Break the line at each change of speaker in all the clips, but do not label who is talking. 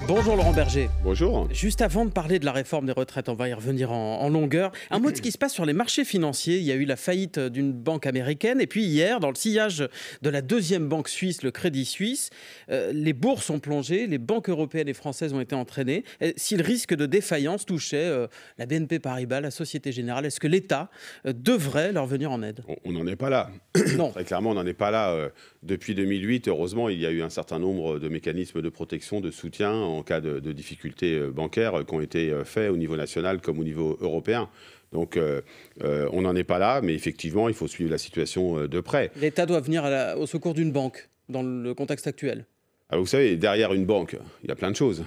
Bonjour Laurent Berger.
Bonjour.
Juste avant de parler de la réforme des retraites, on va y revenir en longueur. Un mot de ce qui se passe sur les marchés financiers. Il y a eu la faillite d'une banque américaine et puis hier, dans le sillage de la deuxième banque suisse, le Crédit Suisse, les bourses ont plongé, les banques européennes et françaises ont été entraînées. Si le risque de défaillance touchait la BNP Paribas, la Société Générale, est-ce que l'État devrait leur venir en aide ?
On n'en est pas là.
Non.
Très clairement, on n'en est pas là. Depuis 2008, heureusement, il y a eu un certain nombre de mécanismes de protection, de soutien en cas de difficultés bancaires qui ont été faits au niveau national comme au niveau européen. Donc, on n'en est pas là, mais effectivement, il faut suivre la situation de près.
L'État doit venir au secours d'une banque dans le contexte actuel.
Alors, vous savez, derrière une banque, il y a plein de choses.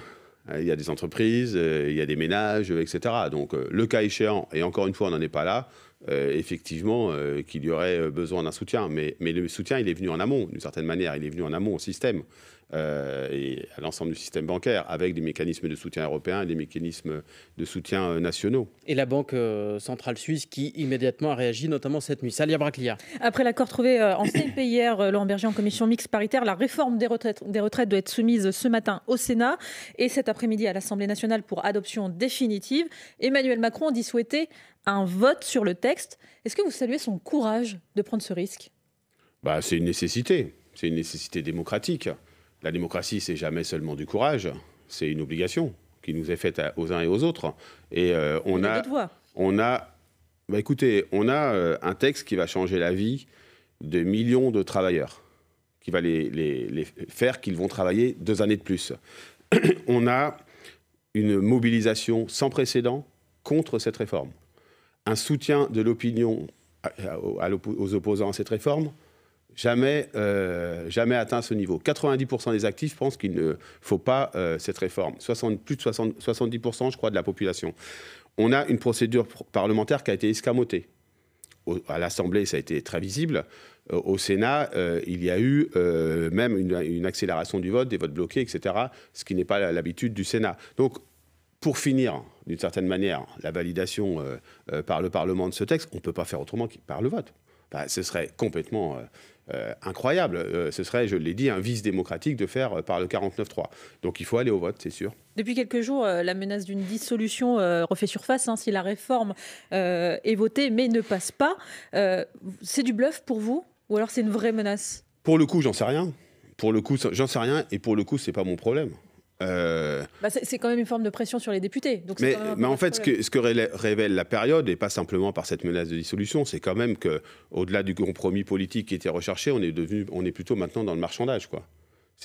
Il y a des entreprises, il y a des ménages, etc. Donc, le cas échéant, et encore une fois, on n'en est pas là, effectivement, qu'il y aurait besoin d'un soutien. Mais le soutien, il est venu en amont, d'une certaine manière. Il est venu en amont au système et à l'ensemble du système bancaire, avec des mécanismes de soutien européens et des mécanismes de soutien nationaux.
Et la Banque centrale suisse qui immédiatement a réagi, notamment cette nuit. Salia Braclia.
Après l'accord trouvé en CMP hier, Laurent Berger, en commission mixte paritaire, la réforme des retraites doit être soumise ce matin au Sénat et cet après-midi à l'Assemblée nationale pour adoption définitive. Emmanuel Macron dit souhaiter un vote sur le texte. Est-ce que vous saluez son courage de prendre ce risque ?
C'est une nécessité. C'est une nécessité démocratique. La démocratie, c'est jamais seulement du courage. C'est une obligation qui nous est faite aux uns et aux autres. Et on a un texte qui va changer la vie de millions de travailleurs, qui va les faire qu'ils vont travailler 2 années de plus. On a une mobilisation sans précédent contre cette réforme. Un soutien de l'opinion aux opposants à cette réforme, jamais atteint ce niveau. 90% des actifs pensent qu'il ne faut pas cette réforme. Plus de 70%, je crois, de la population. On a une procédure parlementaire qui a été escamotée. À l'Assemblée, ça a été très visible. Au Sénat, il y a eu même une accélération du vote, des votes bloqués, etc., ce qui n'est pas l'habitude du Sénat. Donc, pour finir, d'une certaine manière, la validation par le Parlement de ce texte, on ne peut pas faire autrement que par le vote. Ce serait complètement incroyable. Ce serait, je l'ai dit, un vice démocratique de faire par le 49-3. Donc il faut aller au vote, c'est sûr.
Depuis quelques jours, la menace d'une dissolution refait surface si la réforme est votée mais ne passe pas. C'est du bluff pour vous ou alors c'est une vraie menace ?
Pour le coup, j'en sais rien. Et pour le coup, c'est pas mon problème.
C'est quand même une forme de pression sur les députés. Donc
mais en fait, ce que révèle la période, et pas simplement par cette menace de dissolution, c'est quand même qu'au-delà du compromis politique qui était recherché, on est plutôt maintenant dans le marchandage, quoi.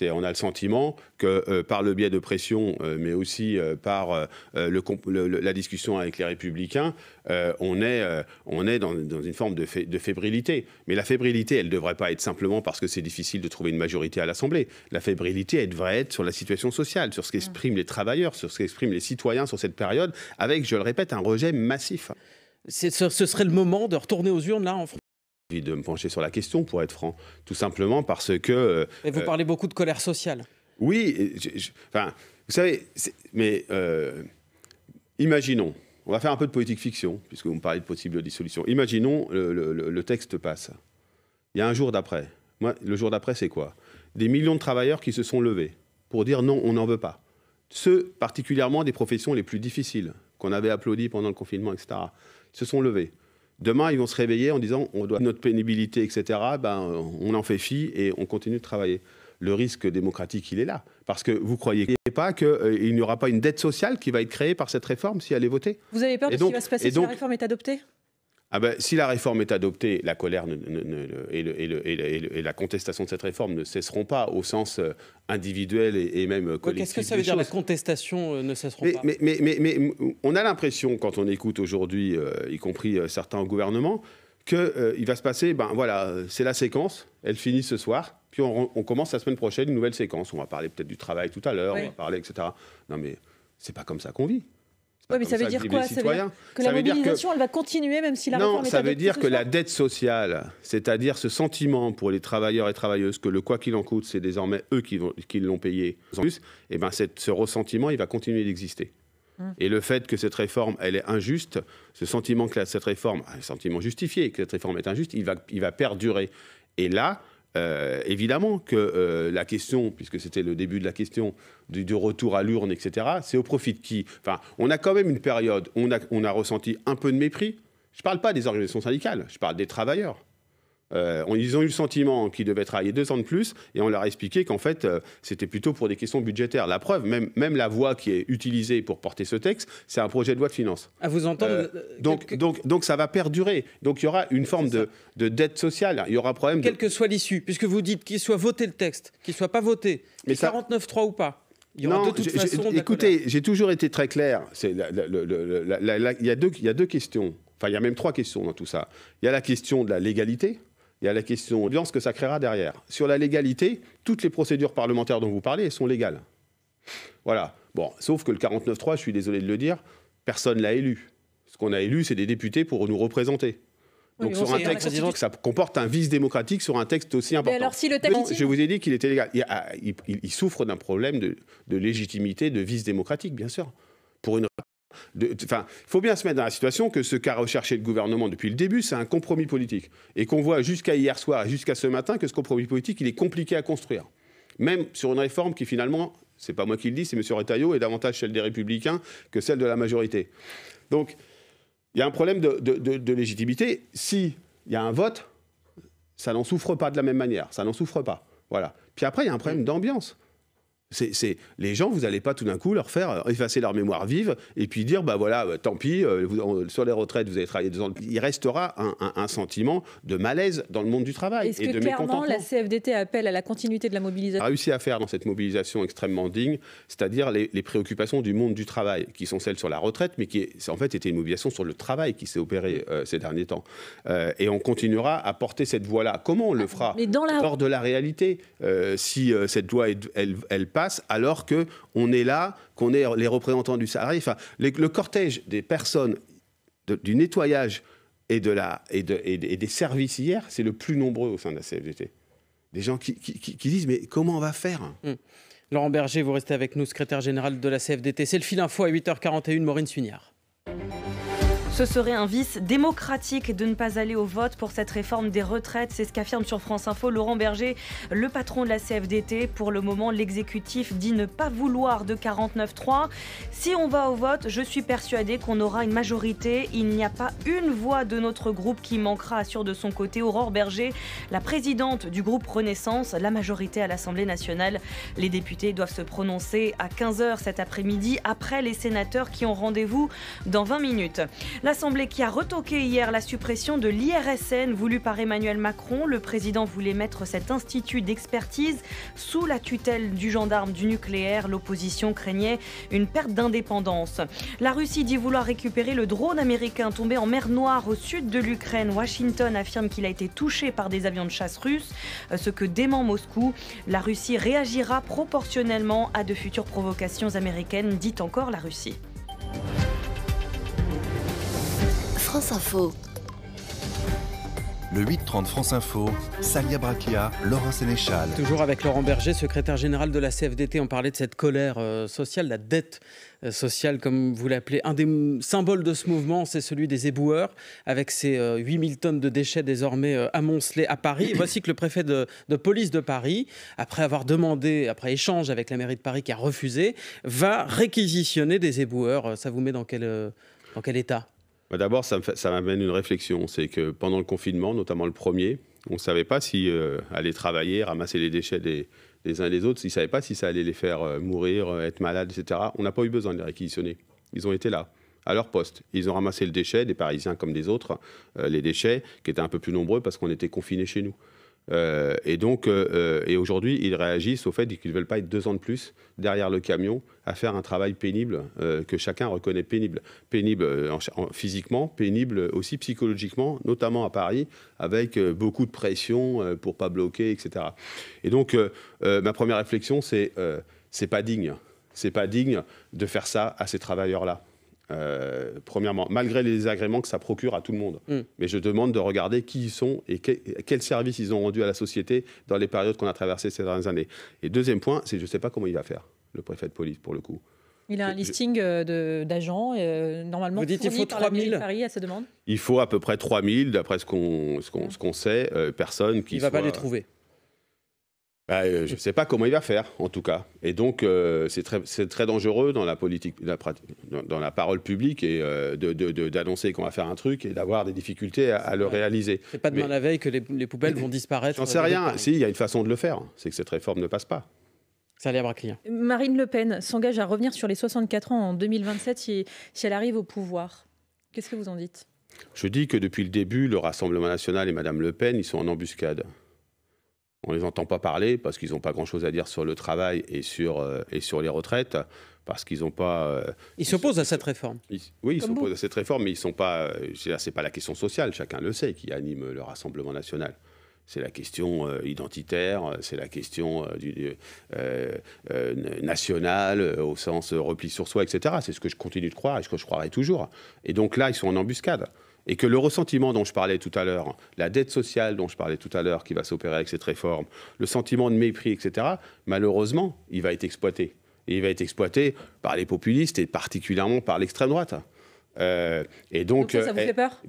On a le sentiment que par le biais de pression, mais aussi par la discussion avec les Républicains, on est dans une forme de fébrilité. Mais la fébrilité, elle ne devrait pas être simplement parce que c'est difficile de trouver une majorité à l'Assemblée. La fébrilité, elle devrait être sur la situation sociale, sur ce qu'expriment les travailleurs, sur ce qu'expriment les citoyens sur cette période, avec, je le répète, un rejet massif.
Ce serait le moment de retourner aux urnes, là, en France ?
De me pencher sur la question, pour être franc. Tout simplement parce que...
Et vous parlez beaucoup de colère sociale.
Oui, vous savez, imaginons, on va faire un peu de politique fiction, puisque vous me parlez de possible dissolution. Imaginons, le texte passe. Il y a un jour d'après. Le jour d'après, c'est quoi ? Des millions de travailleurs qui se sont levés pour dire non, on n'en veut pas. Ceux, particulièrement des professions les plus difficiles, qu'on avait applaudi pendant le confinement, etc., se sont levés. Demain, ils vont se réveiller en disant on doit notre pénibilité, etc. On en fait fi et on continue de travailler. Le risque démocratique, il est là. Parce que vous ne croyez pas qu'il n'y aura pas une dette sociale qui va être créée par cette réforme si elle est votée ?
Vous avez peur de ce qui va se passer si la réforme est adoptée ?
Si la réforme est adoptée, la colère et la contestation de cette réforme ne cesseront pas au sens individuel et même collectif.
Qu'est-ce que ça veut dire, la contestation ne cesseront pas ?
Mais on a l'impression, quand on écoute aujourd'hui, y compris certains au gouvernement, qu'il va se passer, c'est la séquence, elle finit ce soir, puis on commence la semaine prochaine une nouvelle séquence. On va parler peut-être du travail tout à l'heure, oui. On va parler, etc. Non mais c'est pas comme ça qu'on vit.
Oui, mais ça veut dire quoi ? Ça veut dire que la mobilisation, elle va continuer même si la réforme est adoptée ?
Non, ça veut dire que la dette sociale, c'est-à-dire ce sentiment pour les travailleurs et travailleuses que le quoi qu'il en coûte, c'est désormais eux qui l'ont payé en plus, et ce ressentiment, il va continuer d'exister. Et le fait que cette réforme, elle est injuste, ce sentiment que cette réforme, un sentiment justifié, que cette réforme est injuste, il va perdurer. Et là, évidemment que la question, puisque c'était le début de la question, du retour à l'urne, etc., c'est au profit de qui? Enfin, on a quand même une période où on a ressenti un peu de mépris. Je ne parle pas des organisations syndicales, je parle des travailleurs. Ils ont eu le sentiment qu'ils devaient travailler 2 ans de plus et on leur a expliqué qu'en fait, c'était plutôt pour des questions budgétaires. La preuve, même la voie qui est utilisée pour porter ce texte, c'est un projet de loi de finances.
À vous entendre.
Donc ça va perdurer. Donc il y aura une forme de dette sociale. Il y aura un problème.
Quelle que soit l'issue, puisque vous dites qu'il soit voté le texte, qu'il ne soit pas voté, mais 49.3 ou pas. Il y aura de toute façon.
Écoutez, j'ai toujours été très clair. Il y a deux questions. Enfin, il y a même 3 questions dans tout ça. Il y a la question de la légalité. Il y a la question de l'audience que ça créera derrière. Sur la légalité, toutes les procédures parlementaires dont vous parlez, elles sont légales. Voilà. Bon, sauf que le 49.3, je suis désolé de le dire, personne ne l'a élu. Ce qu'on a élu, c'est des députés pour nous représenter. Donc sur un texte, ça comporte un vice démocratique sur un texte aussi important.
Mais alors, si le texte...
Je vous ai dit qu'il était légal. Il souffre d'un problème de légitimité, de vice démocratique, bien sûr. Pour une... Enfin, il faut bien se mettre dans la situation que ce qu'a recherché le gouvernement depuis le début, c'est un compromis politique. Et qu'on voit jusqu'à hier soir et jusqu'à ce matin que ce compromis politique, il est compliqué à construire. Même sur une réforme qui finalement, c'est pas moi qui le dis, c'est M. Retailleau, est davantage celle des Républicains que celle de la majorité. Donc, il y a un problème de légitimité. S'il y a un vote, ça n'en souffre pas de la même manière. Ça n'en souffre pas. Voilà. Puis après, il y a un problème d'ambiance. Les gens, vous n'allez pas tout d'un coup leur faire effacer leur mémoire vive et puis dire, bah voilà, tant pis, sur les retraites, vous avez travaillé 2 ans. Il restera un sentiment de malaise dans le monde du travail.
Est-ce que clairement la CFDT appelle à la continuité de la mobilisation?
A réussi à faire dans cette mobilisation extrêmement digne, c'est-à-dire les préoccupations du monde du travail, qui sont celles sur la retraite, mais qui en fait était une mobilisation sur le travail qui s'est opérée ces derniers temps. Et on continuera à porter cette voie-là. Comment on le fera? Hors de la réalité, si cette loi, elle passe, alors qu'on est là, qu'on est les représentants du salarié. Enfin, le cortège des personnes du nettoyage et des services hier, c'est le plus nombreux au sein de la CFDT. Des gens qui disent, mais comment on va faire?
Laurent Berger, vous restez avec nous, secrétaire général de la CFDT. C'est le fil info à 8h41, Maureen Suignard.
Ce serait un vice démocratique de ne pas aller au vote pour cette réforme des retraites. C'est ce qu'affirme sur France Info Laurent Berger, le patron de la CFDT. Pour le moment, l'exécutif dit ne pas vouloir de 49.3. Si on va au vote, je suis persuadé qu'on aura une majorité. Il n'y a pas une voix de notre groupe qui manquera, assure de son côté Aurore Berger, la présidente du groupe Renaissance. La majorité à l'Assemblée nationale. Les députés doivent se prononcer à 15h cet après-midi, après les sénateurs qui ont rendez-vous dans 20 minutes. L'Assemblée qui a retoqué hier la suppression de l'IRSN voulue par Emmanuel Macron. Le président voulait mettre cet institut d'expertise sous la tutelle du gendarme du nucléaire. L'opposition craignait une perte d'indépendance. La Russie dit vouloir récupérer le drone américain tombé en mer Noire au sud de l'Ukraine. Washington affirme qu'il a été touché par des avions de chasse russes, ce que dément Moscou. La Russie réagira proportionnellement à de futures provocations américaines, dit encore la Russie.
France Info.
Le 8-30 France Info, Salia Bracchia, Laurent Sénéchal.
Toujours avec Laurent Berger, secrétaire général de la CFDT. On parlait de cette colère sociale, la dette sociale, comme vous l'appelez. Un des symboles de ce mouvement, c'est celui des éboueurs, avec ces 8000 tonnes de déchets désormais amoncelés à Paris. Et voici que le préfet de police de Paris, après avoir demandé, après échange avec la mairie de Paris qui a refusé, va réquisitionner des éboueurs. Ça vous met dans quel état ?
D'abord, ça m'amène une réflexion. C'est que pendant le confinement, notamment le premier, on ne savait pas si aller travailler, ramasser les déchets des uns et des autres, ils ne savaient pas si ça allait les faire mourir, être malades, etc. On n'a pas eu besoin de les réquisitionner. Ils ont été là, à leur poste. Ils ont ramassé le déchet, des Parisiens comme des autres, les déchets, qui étaient un peu plus nombreux parce qu'on était confinés chez nous. Et aujourd'hui, ils réagissent au fait qu'ils ne veulent pas être 2 ans de plus derrière le camion à faire un travail pénible que chacun reconnaît pénible. Pénible physiquement, pénible aussi psychologiquement, notamment à Paris, avec beaucoup de pression pour ne pas bloquer, etc. Et donc, ma première réflexion, c'est pas digne. C'est pas digne de faire ça à ces travailleurs-là. Premièrement, malgré les désagréments que ça procure à tout le monde. Mais je demande de regarder qui ils sont et quel service ils ont rendu à la société dans les périodes qu'on a traversées ces dernières années. Et deuxième point, c'est que je ne sais pas comment il va faire, le préfet de police, pour le coup.
Il a un listing d'agents, normalement
vous dites, il faut
par la mairie de
3000
Paris à sa demande.
Il faut à peu près 3000, d'après ce qu'on sait, personnes qui
Il ne va pas les trouver.
Je ne sais pas comment il va faire, en tout cas. Et donc, c'est très dangereux dans la politique, dans la parole publique, et d'annoncer qu'on va faire un truc et d'avoir des difficultés à le réaliser.
C'est pas demain la veille que les poubelles vont disparaître.
J'en sais rien. Si, il y a une façon de le faire. C'est que cette réforme ne passe pas.
Salia Braclia.
Marine Le Pen s'engage à revenir sur les 64 ans en 2027 si elle arrive au pouvoir. Qu'est-ce que vous en dites ?
Je dis que depuis le début, le Rassemblement national et Mme Le Pen, ils sont en embuscade. On ne les entend pas parler parce qu'ils n'ont pas grand-chose à dire sur le travail et sur les retraites, parce qu'ils n'ont pas...
Ils s'opposent à cette réforme.
Oui, ils s'opposent à cette réforme, mais ils sont pas... c'est pas la question sociale, chacun le sait, qui anime le Rassemblement national. C'est la question identitaire, c'est la question nationale, au sens repli sur soi, etc. C'est ce que je continue de croire et ce que je croirai toujours. Et donc là, ils sont en embuscade. Et que le ressentiment dont je parlais tout à l'heure, la dette sociale dont je parlais tout à l'heure, qui va s'opérer avec cette réforme, le sentiment de mépris, etc., malheureusement, il va être exploité. Et il va être exploité par les populistes et particulièrement par l'extrême droite. Et donc
ça vous fait peur ?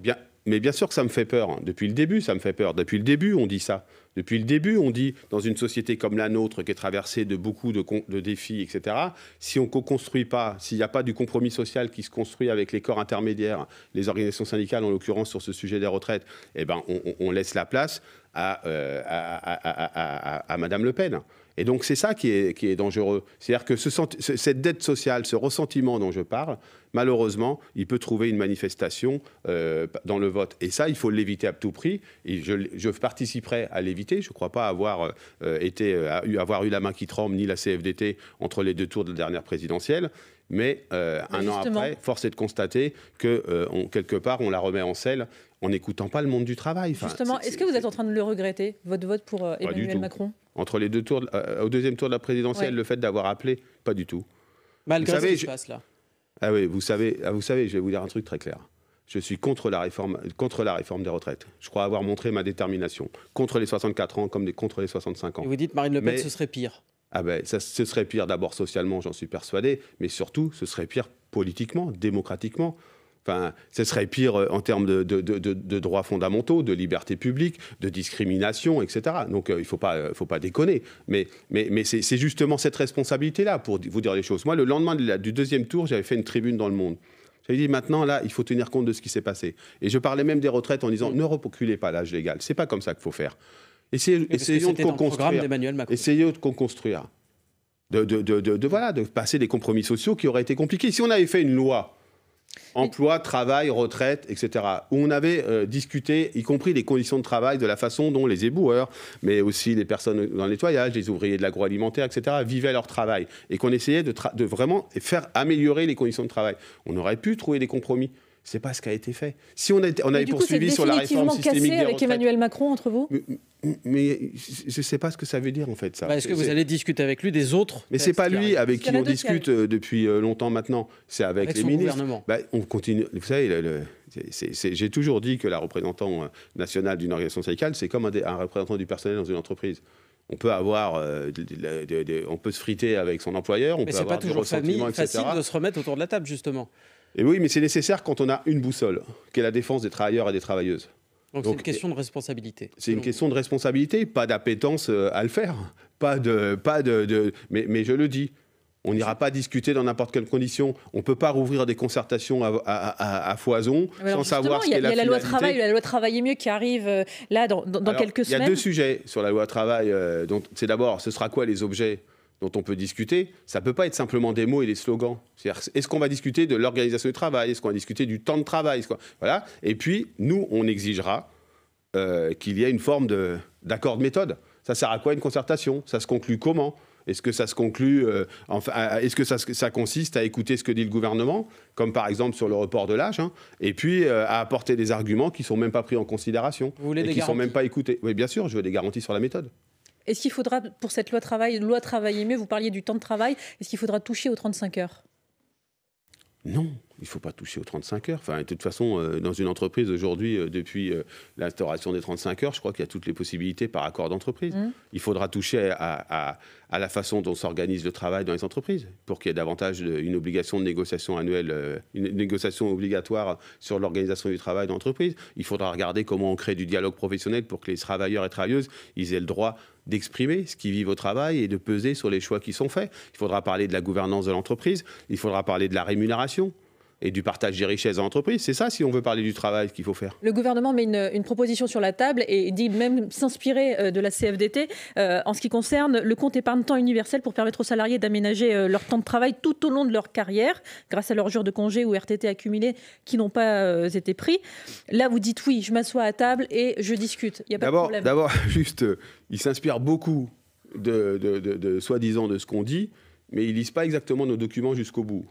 Mais bien sûr que ça me fait peur. Depuis le début, ça me fait peur. Depuis le début, on dit ça. Depuis le début, on dit, dans une société comme la nôtre, qui est traversée de beaucoup de défis, etc., si on ne co-construit pas, s'il n'y a pas du compromis social qui se construit avec les corps intermédiaires, les organisations syndicales, en l'occurrence, sur ce sujet des retraites, eh ben, on laisse la place à Mme Le Pen. Et donc, c'est ça qui est dangereux. C'est-à-dire que cette dette sociale, ce ressentiment dont je parle, malheureusement, il peut trouver une manifestation dans le vote. Et ça, il faut l'éviter à tout prix. Et je participerai à l'éviter. Je ne crois pas avoir eu la main qui tremble, ni la CFDT, entre les deux tours de la dernière présidentielle. Mais un an après, force est de constater que, quelque part, on la remet en selle en n'écoutant pas le monde du travail.
Justement, est-ce que vous êtes en train de le regretter, votre vote pour Emmanuel Macron ?
Entre les deux tours, au deuxième tour de la présidentielle, le fait d'avoir appelé, pas du tout.
Malgré ce qui se passe là.
Ah oui, vous savez, je vais vous dire un truc très clair. Je suis contre la réforme des retraites. Je crois avoir montré ma détermination. Contre les 64 ans comme contre les 65 ans.
Et vous dites Marine Le Pen, ce serait pire.
Ce serait pire d'abord socialement, j'en suis persuadé, mais surtout, ce serait pire politiquement, démocratiquement. Enfin, ce serait pire en termes de droits fondamentaux, de liberté publique, de discrimination, etc. Donc, il ne faut pas déconner. Mais c'est justement cette responsabilité-là, pour vous dire les choses. Moi, le lendemain du deuxième tour, j'avais fait une tribune dans Le Monde. J'avais dit, maintenant, là, il faut tenir compte de ce qui s'est passé. Et je parlais même des retraites en disant, ne reculez pas l'âge légal. Ce n'est pas comme ça qu'il faut faire. Essayons de co-construire. Essayons de co-construire. De passer des compromis sociaux qui auraient été compliqués. Si on avait fait une loi emploi, travail, retraite, etc., où on avait discuté, y compris des conditions de travail, de la façon dont les éboueurs, mais aussi les personnes dans le nettoyage, les ouvriers de l'agroalimentaire, etc., vivaient leur travail, et qu'on essayait de vraiment faire améliorer les conditions de travail. On aurait pu trouver des compromis. C'est pas ce qui a été fait. Si on avait poursuivi sur la réforme systémique des retraites...
avec Emmanuel Macron, entre vous ?
Mais je ne sais pas ce que ça veut dire, en fait, ça.
Est-ce que vous allez discuter avec lui des autres ?
Mais ce n'est pas lui avec qui on discute depuis longtemps maintenant. C'est avec les ministres. On continue. Vous savez, j'ai toujours dit que la représentante nationale d'une organisation syndicale, c'est comme un représentant du personnel dans une entreprise. On peut on peut se friter avec son employeur, on peut avoir des ressentiments, etc.
C'est facile de se remettre autour de la table, justement.
Et oui, mais c'est nécessaire quand on a une boussole, qui est la défense des travailleurs et des travailleuses.
Donc c'est une question de responsabilité.
C'est une question de responsabilité, pas d'appétence à le faire. Mais je le dis, on n'ira pas discuter dans n'importe quelle condition. On ne peut pas rouvrir des concertations à foison sans savoir ce qu'est la finalité. Il y a la loi travail,
la loi Travailler mieux qui arrive là dans quelques semaines.
Il y a deux sujets sur la loi travail. C'est d'abord, ce sera quoi les objets dont on peut discuter? Ça ne peut pas être simplement des mots et des slogans. Est-ce qu'on va discuter de l'organisation du travail? Est-ce qu'on va discuter du temps de travail? Voilà. Et puis, nous, on exigera qu'il y ait une forme d'accord de méthode. Ça sert à quoi une concertation? Ça se conclut comment? Est-ce que ça se conclut est-ce que ça consiste à écouter ce que dit le gouvernement, comme par exemple sur le report de l'âge, et puis à apporter des arguments qui ne sont même pas pris en considération et qui ne sont même pas écoutés? Oui, bien sûr, je veux des garanties sur la méthode.
Est-ce qu'il faudra, pour cette loi Travailler mieux, vous parliez du temps de travail, est-ce qu'il faudra toucher aux 35 heures?
Non, Il ne faut pas toucher aux 35 heures. Enfin, de toute façon, dans une entreprise aujourd'hui, depuis l'instauration des 35 heures, je crois qu'il y a toutes les possibilités par accord d'entreprise. Il faudra toucher à la façon dont s'organise le travail dans les entreprises pour qu'il y ait davantage une obligation de négociation annuelle, une négociation obligatoire sur l'organisation du travail dans l'entreprise. Il faudra regarder comment on crée du dialogue professionnel pour que les travailleurs et travailleuses ils aient le droit d'exprimer ce qu'ils vivent au travail et de peser sur les choix qui sont faits. Il faudra parler de la gouvernance de l'entreprise. Il faudra parler de la rémunération et du partage des richesses en entreprise. C'est ça, si on veut parler du travail, qu'il faut faire.
Le gouvernement met une proposition sur la table et dit même s'inspirer de la CFDT en ce qui concerne le compte épargne-temps universel pour permettre aux salariés d'aménager leur temps de travail tout au long de leur carrière, grâce à leurs jours de congé ou RTT accumulés qui n'ont pas été pris. Là, vous dites oui, je m'assois à table et je discute. Il n'y a pas de problème.
D'abord, juste, il s'inspire beaucoup de soi-disant de ce qu'on dit, mais ils ne lisent pas exactement nos documents jusqu'au bout.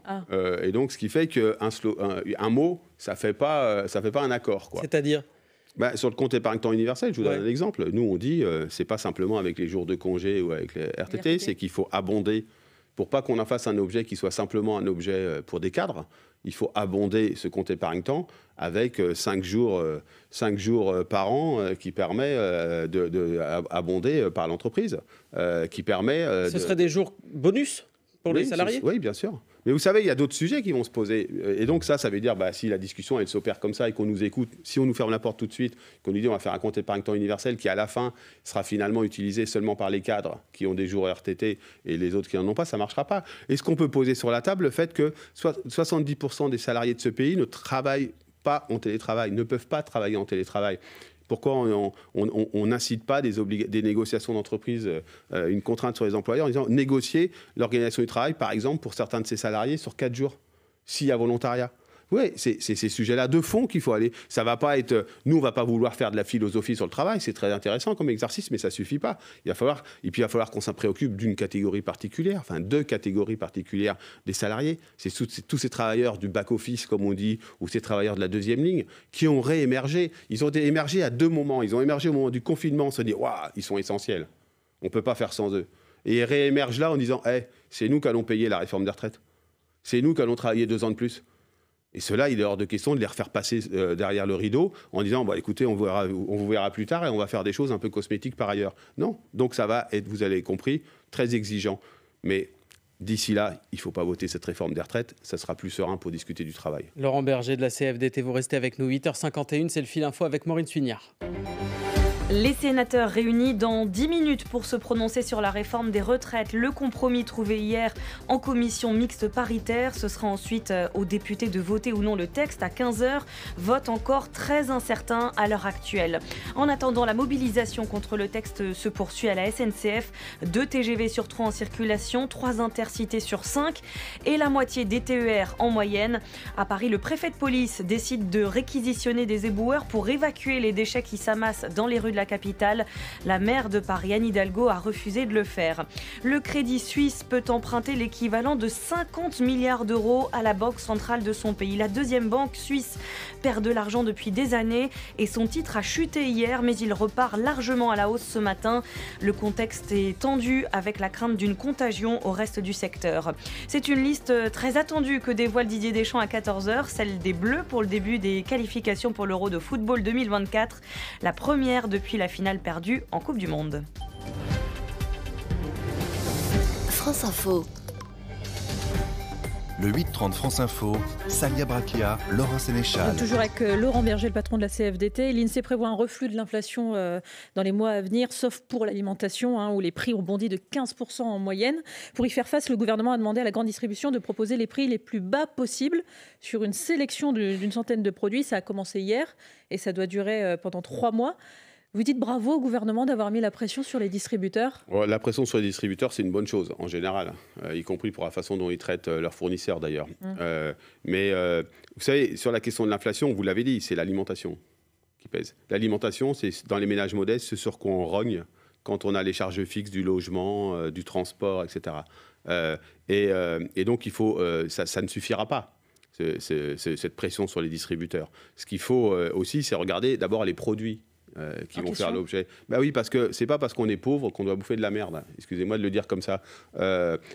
Et donc, ce qui fait qu'un mot, ça ne fait pas un accord.
C'est-à-dire
sur le compte épargne-temps universel, je vous donne un exemple. Nous, on dit, ce n'est pas simplement avec les jours de congé ou avec les RTT, c'est qu'il faut abonder, pour pas qu'on en fasse un objet qui soit simplement un objet pour des cadres, il faut abonder ce compte épargne-temps avec 5 jours par an qui permet abonder par l'entreprise, qui permet...
Ce serait des jours bonus pour les salariés ?
Oui, bien sûr. Mais vous savez, il y a d'autres sujets qui vont se poser. Et donc ça veut dire, si la discussion, elle s'opère comme ça et qu'on nous écoute, si on nous ferme la porte tout de suite, qu'on nous dit on va faire un compte épargne-temps universel qui, à la fin, sera finalement utilisé seulement par les cadres qui ont des jours RTT et les autres qui n'en ont pas, ça ne marchera pas. Est-ce qu'on peut poser sur la table le fait que 70% des salariés de ce pays ne travaillent pas en télétravail, ne peuvent pas travailler en télétravail? Pourquoi on n'incite pas des négociations d'entreprise, une contrainte sur les employeurs en disant négocier l'organisation du travail, par exemple, pour certains de ces salariés sur 4 jours, s'il y a volontariat? Oui, c'est ces sujets-là de fond qu'il faut aller. Ça va pas être... Nous, on ne va pas vouloir faire de la philosophie sur le travail. C'est très intéressant comme exercice, mais ça ne suffit pas. Il va falloir qu'on s'en préoccupe d'une catégorie particulière, enfin 2 catégories particulières des salariés. C'est tous ces travailleurs du back-office, comme on dit, ou ces travailleurs de la deuxième ligne, qui ont réémergé. Ils ont émergé à 2 moments. Ils ont émergé au moment du confinement, on se dit « Waouh, ils sont essentiels. On ne peut pas faire sans eux. » Et ils réémergent là en disant « c'est nous qui allons payer la réforme des retraites. C'est nous qui allons travailler 2 ans de plus. » Et cela, il est hors de question de les refaire passer derrière le rideau en disant écoutez, on vous verra plus tard et on va faire des choses un peu cosmétiques par ailleurs. Non. Donc ça va être, vous avez compris, très exigeant. Mais d'ici là, il ne faut pas voter cette réforme des retraites. Ça sera plus serein pour discuter du travail.
Laurent Berger de la CFDT, vous restez avec nous. 8h51, c'est le fil info avec Maureen Suignard.
Les sénateurs réunis dans 10 minutes pour se prononcer sur la réforme des retraites. Le compromis trouvé hier en commission mixte paritaire. Ce sera ensuite aux députés de voter ou non le texte à 15h. Vote encore très incertain à l'heure actuelle. En attendant, la mobilisation contre le texte se poursuit à la SNCF. 2 TGV sur 3 en circulation, 3 intercités sur 5 et la moitié des TER en moyenne. À Paris, le préfet de police décide de réquisitionner des éboueurs pour évacuer les déchets qui s'amassent dans les rues de la capitale. La maire de Paris, Anne Hidalgo, a refusé de le faire. Le Crédit Suisse peut emprunter l'équivalent de 50 milliards d'euros à la banque centrale de son pays. La deuxième banque suisse perd de l'argent depuis des années et son titre a chuté hier, mais il repart largement à la hausse ce matin. Le contexte est tendu avec la crainte d'une contagion au reste du secteur. C'est une liste très attendue que dévoile Didier Deschamps à 14h, celle des Bleus pour le début des qualifications pour l'Euro de football 2024. La première depuis la finale perdue en Coupe du Monde.
France Info.
Le 8-30 France Info, Salia Bracchia, Laurent Sénéchal.
Toujours avec Laurent Berger, le patron de la CFDT. L'INSEE prévoit un reflux de l'inflation dans les mois à venir, sauf pour l'alimentation, où les prix ont bondi de 15% en moyenne. Pour y faire face, le gouvernement a demandé à la grande distribution de proposer les prix les plus bas possibles sur une sélection d'une centaine de produits. Ça a commencé hier et ça doit durer pendant 3 mois. Vous dites bravo au gouvernement d'avoir mis la pression sur les distributeurs ?
La pression sur les distributeurs, c'est une bonne chose, en général, y compris pour la façon dont ils traitent leurs fournisseurs, d'ailleurs. Mais vous savez, sur la question de l'inflation, vous l'avez dit, c'est l'alimentation qui pèse. L'alimentation, c'est dans les ménages modestes, ce sur quoi on rogne quand on a les charges fixes du logement, du transport, etc. Et donc, il faut, ça ne suffira pas. Cette pression sur les distributeurs. Ce qu'il faut aussi, c'est regarder d'abord les produits qui vont faire l'objet. Oui, parce que c'est pas parce qu'on est pauvre qu'on doit bouffer de la merde. Excusez-moi de le dire comme ça.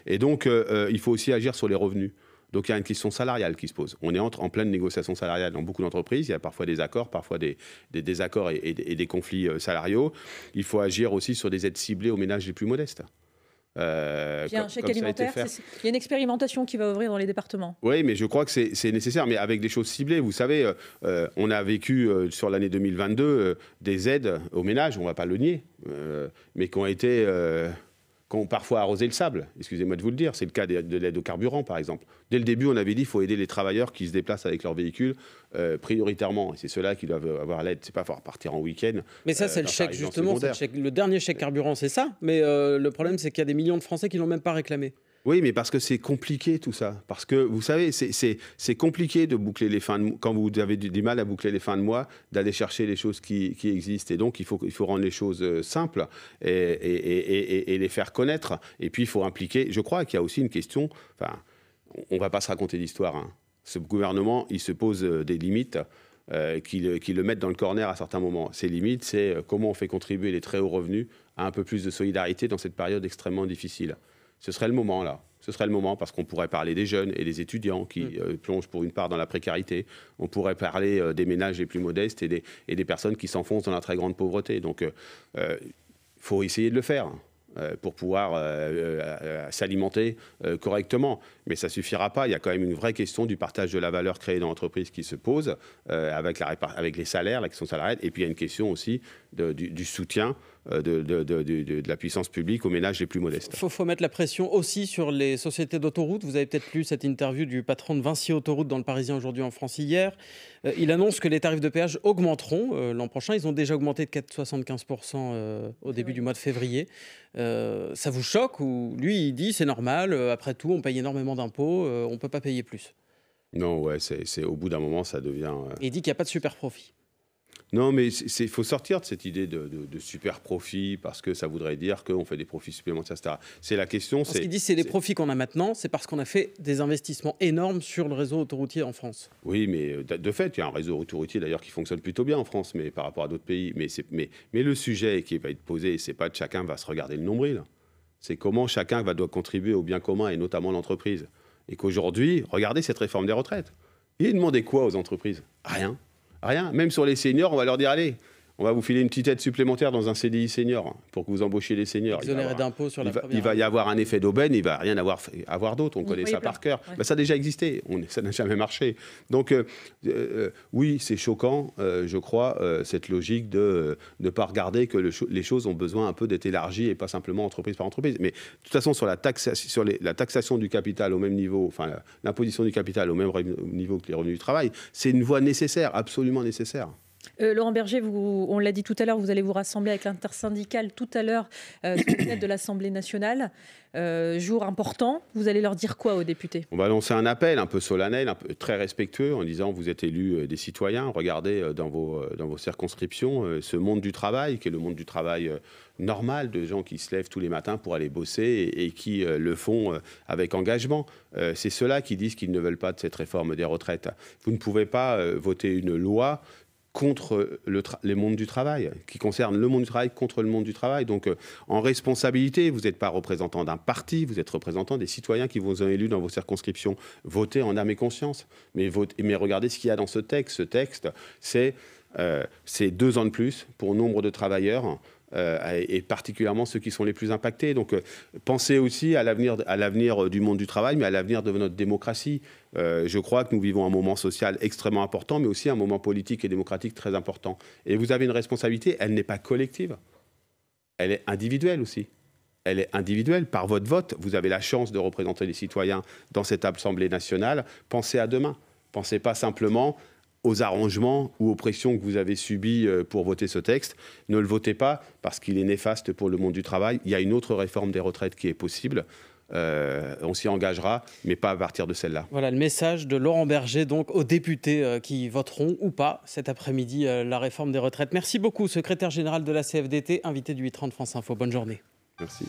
Et donc, il faut aussi agir sur les revenus. Donc il y a une question salariale qui se pose. On est en pleine négociation salariale dans beaucoup d'entreprises. Il y a parfois des accords, parfois des désaccords et des conflits salariaux. Il faut agir aussi sur des aides ciblées aux ménages les plus modestes.
Il y a un chèque alimentaire, il y a une expérimentation qui va ouvrir dans les départements.
Oui, mais je crois que c'est nécessaire, mais avec des choses ciblées. Vous savez, on a vécu sur l'année 2022 des aides aux ménages, on ne va pas le nier, mais qui ont été... qui ont parfois arrosé le sable, excusez-moi de vous le dire. C'est le cas de l'aide au carburant, par exemple. Dès le début, on avait dit qu'il faut aider les travailleurs qui se déplacent avec leur véhicule prioritairement. Et c'est ceux-là qui doivent avoir l'aide. C'est pas pouvoir partir en week-end.
Mais ça, c'est le chèque, justement. Le dernier chèque carburant, c'est ça. Mais le problème, c'est qu'il y a des millions de Français qui ne l'ont même pas réclamé.
Oui, mais parce que c'est compliqué tout ça. Parce que, vous savez, c'est compliqué de boucler les fins de mois. Quand vous avez du mal à boucler les fins de mois, d'aller chercher les choses qui existent. Et donc, il faut rendre les choses simples et les faire connaître. Et puis, il faut impliquer... Je crois qu'il y a aussi une question... Enfin, on ne va pas se raconter d'histoire. Hein. Ce gouvernement, il se pose des limites qui le mettent dans le corner à certains moments. Ces limites, c'est comment on fait contribuer les très hauts revenus à un peu plus de solidarité dans cette période extrêmement difficile. Ce serait le moment, là. Ce serait le moment parce qu'on pourrait parler des jeunes et des étudiants qui plongent pour une part dans la précarité. On pourrait parler des ménages les plus modestes et des personnes qui s'enfoncent dans la très grande pauvreté. Donc, il faut essayer de le faire pour pouvoir s'alimenter correctement. Mais ça ne suffira pas. Il y a quand même une vraie question du partage de la valeur créée dans l'entreprise qui se pose avec les salaires, la question salariale. Et puis, il y a une question aussi du soutien de la puissance publique aux ménages les plus modestes.
Il faut mettre la pression aussi sur les sociétés d'autoroutes. Vous avez peut-être lu cette interview du patron de Vinci Autoroute dans Le Parisien aujourd'hui en France hier. Il annonce que les tarifs de péage augmenteront l'an prochain. Ils ont déjà augmenté de 4,75% au début du mois de février. Ça vous choque ou lui, il dit c'est normal, après tout, on paye énormément d'impôts, on ne peut pas payer plus?
Non, ouais, c'est au bout d'un moment, ça devient...
Et il dit qu'il n'y a pas de super profit.
Non, mais il faut sortir de cette idée de super profit parce que ça voudrait dire qu'on fait des profits supplémentaires, etc. C'est la question.
Ce qu'il dit, c'est les profits qu'on a maintenant, c'est parce qu'on a fait des investissements énormes sur le réseau autoroutier en France.
Oui, mais de fait, il y a un réseau autoroutier d'ailleurs qui fonctionne plutôt bien en France, mais par rapport à d'autres pays. Mais le sujet qui va être posé, c'est pas que chacun va se regarder le nombril. C'est comment chacun doit contribuer au bien commun et notamment l'entreprise. Et qu'aujourd'hui, regardez cette réforme des retraites. Il est demandé quoi aux entreprises? Rien. Rien. Même sur les seniors, on va leur dire, allez, on va vous filer une petite aide supplémentaire dans un CDI senior pour que vous embauchiez les seniors.
Exonéré d'impôts sur la première.
Il va y avoir un effet d'aubaine, il ne va rien avoir d'autre. On connaît ça par cœur. Ouais. Ben, ça a déjà existé. Ça n'a jamais marché. Donc, oui, c'est choquant, je crois, cette logique de ne pas regarder que les choses ont besoin un peu d'être élargies et pas simplement entreprise par entreprise. Mais de toute façon, sur la taxation du capital au même niveau, enfin, l'imposition du capital au même niveau que les revenus du travail, c'est une voie nécessaire, absolument nécessaire.
Laurent Berger, on l'a dit tout à l'heure, vous allez vous rassembler avec l'intersyndicale tout à l'heure sur le net de l'Assemblée nationale. Jour important, vous allez leur dire quoi aux députés?
On va lancer un appel un peu solennel, un peu très respectueux, en disant vous êtes élus des citoyens, regardez dans vos circonscriptions ce monde du travail, qui est le monde du travail normal, de gens qui se lèvent tous les matins pour aller bosser et qui le font avec engagement. C'est ceux-là qui disent qu'ils ne veulent pas de cette réforme des retraites. Vous ne pouvez pas voter une loi contre le monde du travail, qui concerne le monde du travail contre le monde du travail. Donc, en responsabilité, vous n'êtes pas représentant d'un parti, vous êtes représentant des citoyens qui vous ont élus dans vos circonscriptions. Votez en âme et conscience. Mais regardez ce qu'il y a dans ce texte. Ce texte, c'est 2 ans de plus pour nombre de travailleurs, et particulièrement ceux qui sont les plus impactés. Donc, pensez aussi à l'avenir du monde du travail, mais à l'avenir de notre démocratie. Je crois que nous vivons un moment social extrêmement important, mais aussi un moment politique et démocratique très important. Et vous avez une responsabilité, elle n'est pas collective, elle est individuelle aussi. Elle est individuelle. Par votre vote, vous avez la chance de représenter les citoyens dans cette Assemblée nationale. Pensez à demain. Pensez pas simplement aux arrangements ou aux pressions que vous avez subies pour voter ce texte. Ne le votez pas parce qu'il est néfaste pour le monde du travail. Il y a une autre réforme des retraites qui est possible. On s'y engagera, mais pas à partir de celle-là.
Voilà le message de Laurent Berger donc aux députés qui voteront ou pas cet après-midi la réforme des retraites. Merci beaucoup, secrétaire général de la CFDT, invité du 8h30 France Info. Bonne journée.
Merci.